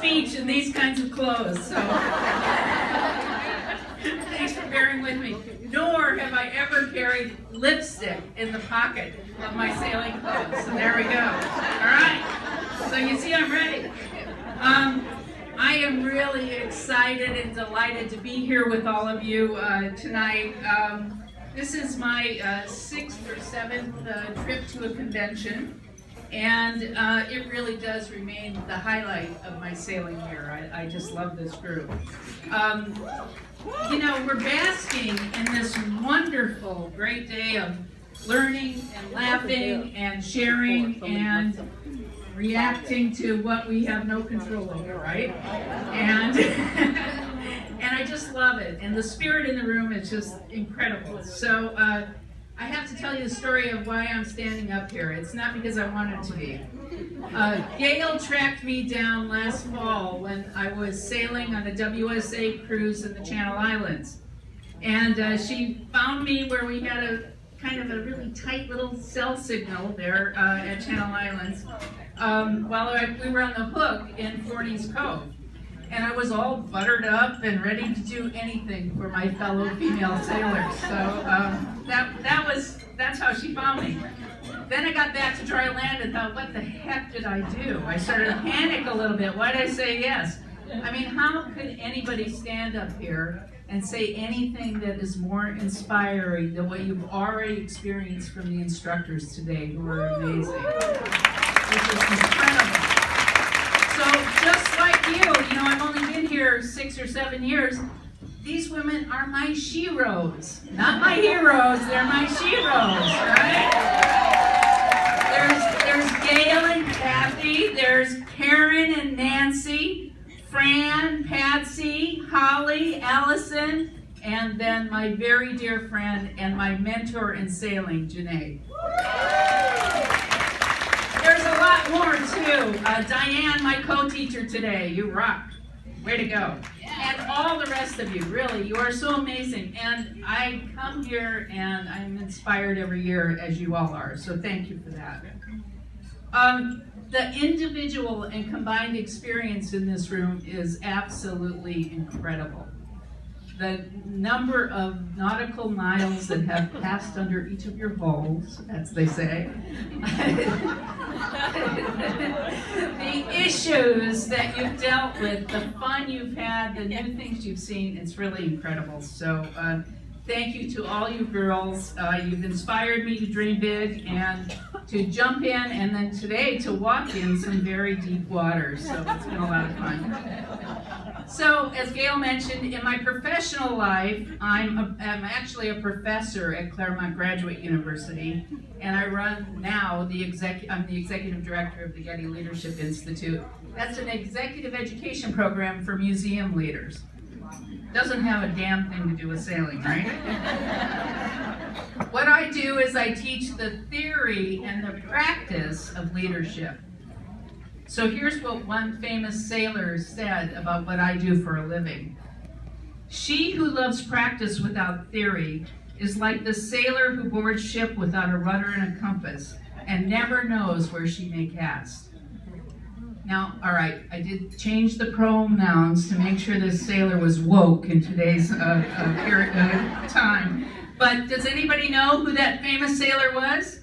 beach in these kinds of clothes, so thanks for bearing with me. Nor have I ever carried lipstick in the pocket of my sailing clothes. So there we go. All right. So you see I'm ready. I am really excited and delighted to be here with all of you tonight. This is my 6th or 7th trip to a convention, and it really does remain the highlight of my sailing year. I just love this group. You know, we're basking in this wonderful, great day of learning and laughing and sharing and reacting to what we have no control over, right? And and I just love it. And the spirit in the room is just incredible. So I have to tell you the story of why I'm standing up here. It's not because I wanted to be. Gail tracked me down last fall when I was sailing on a WSA cruise in the Channel Islands. And she found me where we had a kind of a really tight little cell signal there at Channel Islands while we were on the hook in Forney's Cove. And I was all buttered up and ready to do anything for my fellow female sailors. So that's how she found me. Then I got back to dry land and thought, what the heck did I do? I started to panic a little bit. Why did I say yes? I mean, how could anybody stand up here and say anything that is more inspiring than what you've already experienced from the instructors today, who are amazing? Which is incredible. So just like you know, I've only been here 6 or 7 years. These women are my sheroes. Not my heroes, they're my sheroes, right? There's Gail and Kathy, there's Karen and Nancy, Fran, Patsy, Holly, Allison, and then my very dear friend and my mentor in sailing, Janae. There's a lot more too. Diane, my co-teacher today, you rock. Way to go. And all the rest of you, really, you are so amazing. And I come here and I'm inspired every year, as you all are, so thank you for that. The individual and combined experience in this room is absolutely incredible. The number of nautical miles that have passed under each of your hulls, as they say. The issues that you've dealt with, the fun you've had, the new things you've seen, it's really incredible. So thank you to all you girls. You've inspired me to dream big and to jump in, and then today to walk in some very deep waters. So it's been a lot of fun. So, as Gail mentioned, in my professional life, I'm actually a professor at Claremont Graduate University, and I run now I'm the executive director of the Getty Leadership Institute. That's an executive education program for museum leaders. Doesn't have a damn thing to do with sailing, right? What I do is I teach the theory and the practice of leadership. So here's what one famous sailor said about what I do for a living. She who loves practice without theory is like the sailor who boards ship without a rudder and a compass and never knows where she may cast. Now, all right, I did change the pronouns to make sure this sailor was woke in today's time. But does anybody know who that famous sailor was?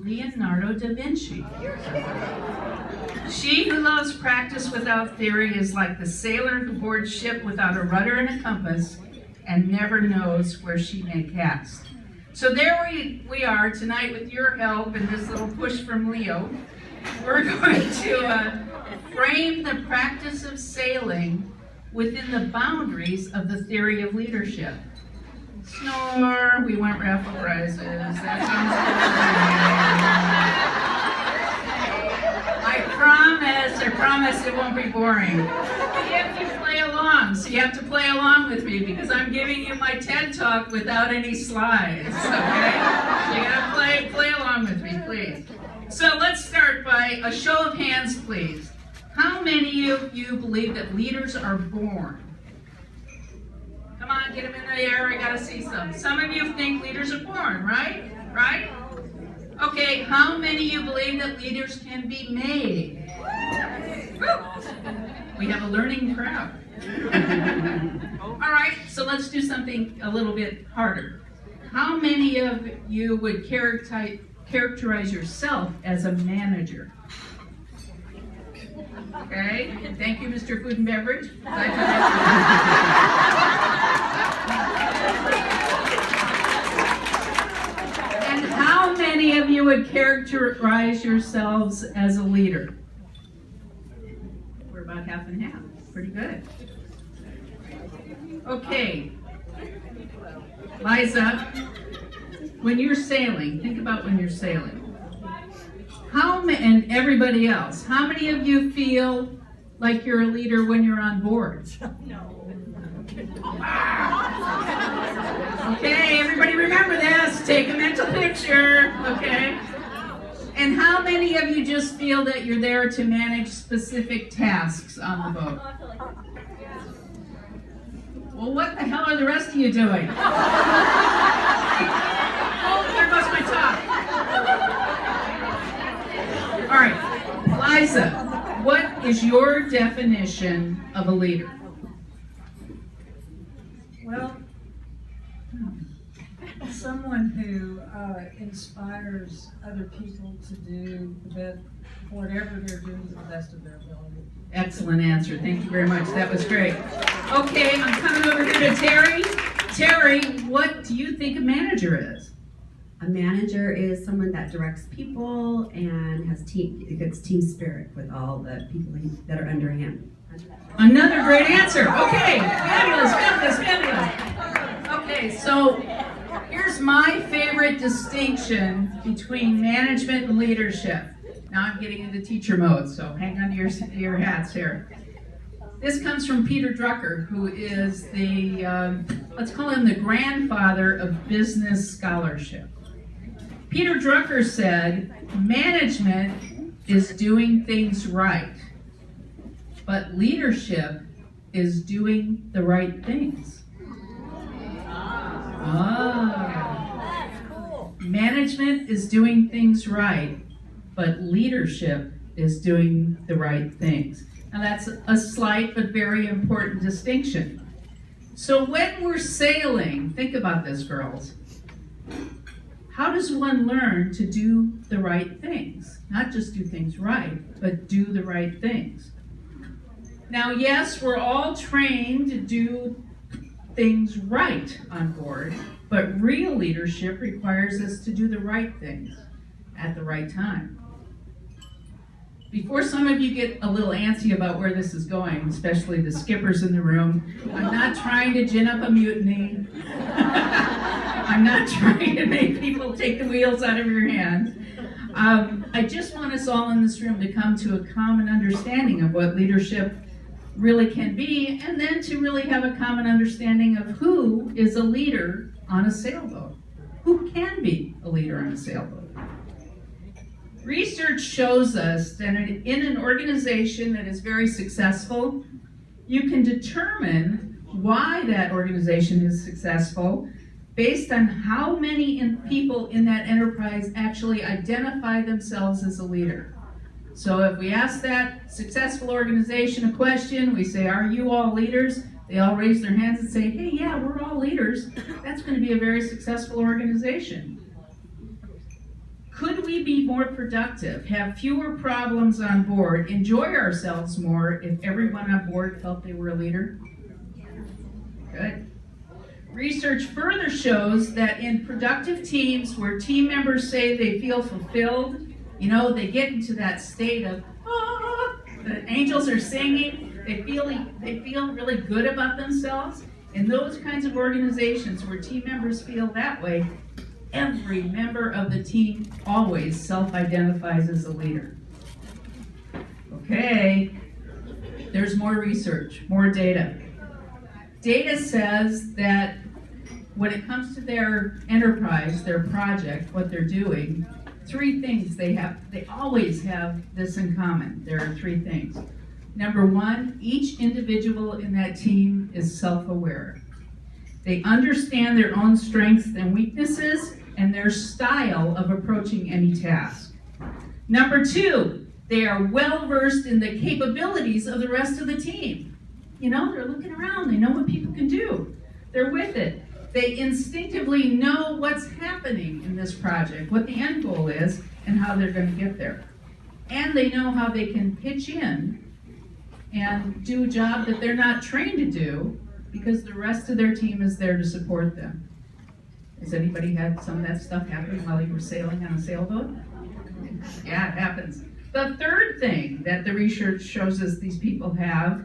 Leonardo da Vinci. She who loves practice without theory is like the sailor who boards ship without a rudder and a compass and never knows where she may cast. So there we are tonight with your help and this little push from Leo. We're going to frame the practice of sailing within the boundaries of the theory of leadership. Snore, we want raffle prizes. That sounds good. I promise it won't be boring. You have to play along, so you have to play along with me because I'm giving you my TED Talk without any slides, okay? So you gotta play along with me, please. So let's start by a show of hands, please. How many of you believe that leaders are born? Come on, get them in the air, I gotta see some. Some of you think leaders are born, right? Right? Okay, how many of you believe that leaders can be made? Woo! learning crowd. All right, so let's do something a little bit harder. How many of you would characterize yourself as a manager? Okay, thank you, Mr. Food and Beverage. And how many of you would characterize yourselves as a leader? We're about half and half. Pretty good. Okay, Liza, when you're sailing, think about when you're sailing. And everybody else, how many of you feel like you're a leader when you're on board? Okay, everybody remember this. Take a mental picture, okay? And how many of you just feel that you're there to manage specific tasks on the boat? Well, what the hell are the rest of you doing? Oh, there goes my top. All right, Liza, what is your definition of a leader? Well, someone who inspires other people to do whatever they're doing to the best of their ability. Excellent answer. Thank you very much. That was great. Okay, I'm coming over here to Terry. Terry, what do you think a manager is? A manager is someone that directs people and has gets team spirit with all the people that are under him. Another great answer. Okay, fabulous, fabulous, fabulous. Okay, so here's my favorite distinction between management and leadership. Now I'm getting into teacher mode, so hang on to your hats here. This comes from Peter Drucker, who is the, let's call him the grandfather of business scholarship. Peter Drucker said, management is doing things right, but leadership is doing the right things. Management is doing things right, but leadership is doing the right things. Now that's a slight but very important distinction. So when we're sailing, think about this, girls. How does one learn to do the right things? Not just do things right, but do the right things. Now, yes, we're all trained to do things right on board, but real leadership requires us to do the right things at the right time. Before some of you get a little antsy about where this is going, especially the skippers in the room, I'm not trying to gin up a mutiny. I'm not trying to make people take the wheels out of your hands. I just want us all in this room to come to a common understanding of what leadership really can be, and then to really have a common understanding of who is a leader on a sailboat. Who can be a leader on a sailboat? Research shows us that in an organization that is very successful, you can determine why that organization is successful based on how many people in that enterprise actually identify themselves as a leader. So if we ask that successful organization a question, we say, are you all leaders? They all raise their hands and say, hey, yeah, we're all leaders. That's going to be a very successful organization. Could we be more productive, have fewer problems on board, enjoy ourselves more if everyone on board felt they were a leader? Good. Research further shows that in productive teams where team members say they feel fulfilled, they get into that state of, the angels are singing, they feel really good about themselves. In those kinds of organizations where team members feel that way, every member of the team always self-identifies as a leader. Okay, there's more research, more data. Data says that when it comes to their enterprise, their project, what they're doing, three things they always have this in common. There are three things. Number one, each individual in that team is self-aware. They understand their own strengths and weaknesses and their style of approaching any task. Number two, They are well versed in the capabilities of the rest of the team. You know, they're looking around, they know what people can do. They're with it. They instinctively know what's happening in this project, what the end goal is, and how they're going to get there. And they know how they can pitch in and do a job that they're not trained to do because the rest of their team is there to support them. Has anybody had some of that stuff happen while you were sailing on a sailboat? Yeah, it happens. The third thing that the research shows us these people have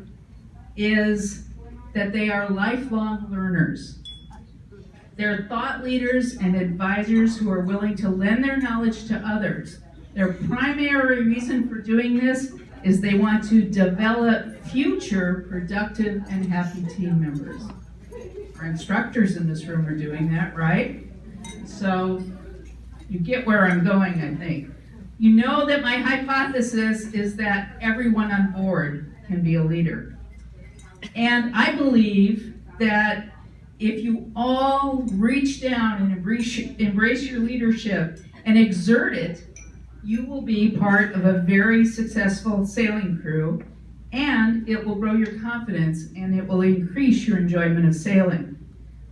is that they are lifelong learners. They're thought leaders and advisors who are willing to lend their knowledge to others. Their primary reason for doing this is they want to develop future productive and happy team members. Our instructors in this room are doing that, right? So you get where I'm going, I think. You know that my hypothesis is that everyone on board can be a leader. And I believe that if you all reach down and embrace your leadership and exert it, you will be part of a very successful sailing crew, and it will grow your confidence and it will increase your enjoyment of sailing.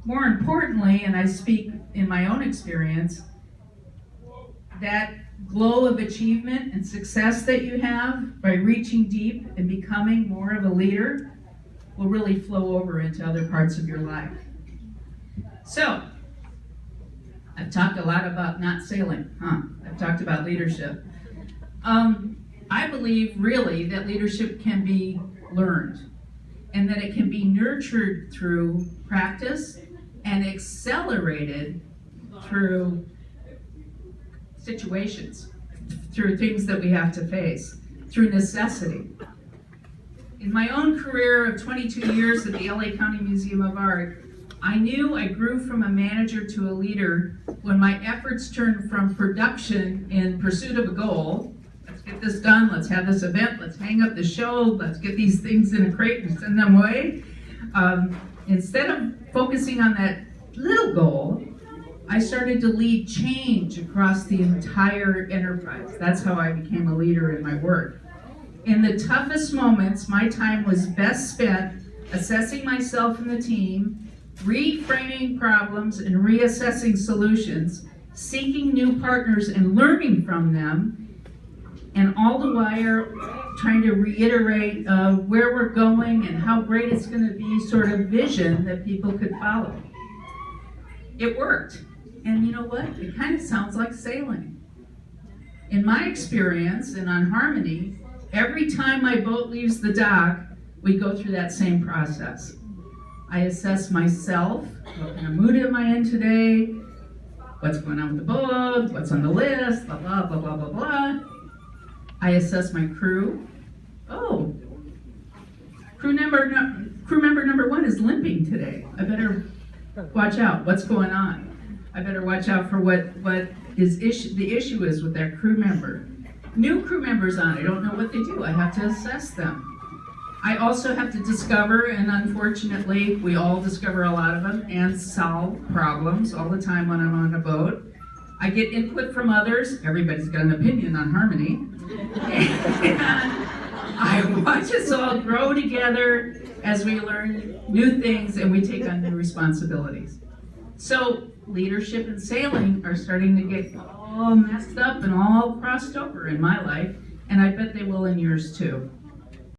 More importantly, and I speak in my own experience, that glow of achievement and success that you have by reaching deep and becoming more of a leader will really flow over into other parts of your life. So, I've talked a lot about not sailing, I've talked about leadership. I believe really that leadership can be learned and that it can be nurtured through practice and accelerated through situations, through things that we have to face, through necessity. In my own career of 22 years at the LA County Museum of Art, I knew I grew from a manager to a leader when my efforts turned from production in pursuit of a goal. Let's get this done, let's have this event, let's hang up the show, let's get these things in a crate and send them away. Instead of focusing on that little goal, I started to lead change across the entire enterprise. That's how I became a leader in my work. In the toughest moments, my time was best spent assessing myself and the team, reframing problems and reassessing solutions, seeking new partners and learning from them, and all the while trying to reiterate where we're going and how great it's going to be, sort of vision that people could follow. It worked. And you know what? It kind of sounds like sailing. In my experience and on Harmony, every time my boat leaves the dock, we go through that same process. I assess myself, what kind of mood am I in today, what's going on with the boat, what's on the list, blah, blah, blah, blah, blah, blah. I assess my crew. Oh, crew member number one is limping today. I better watch out. What's going on? I better watch out for what the issue is with that crew member. New crew members on, I don't know what they do. I have to assess them. I also have to discover, and unfortunately, we all discover a lot of them, and solve problems all the time when I'm on a boat. I get input from others. Everybody's got an opinion on Harmony. And I watch us all grow together as we learn new things and we take on new responsibilities. So leadership and sailing are starting to get all messed up and all crossed over in my life, and I bet they will in yours too.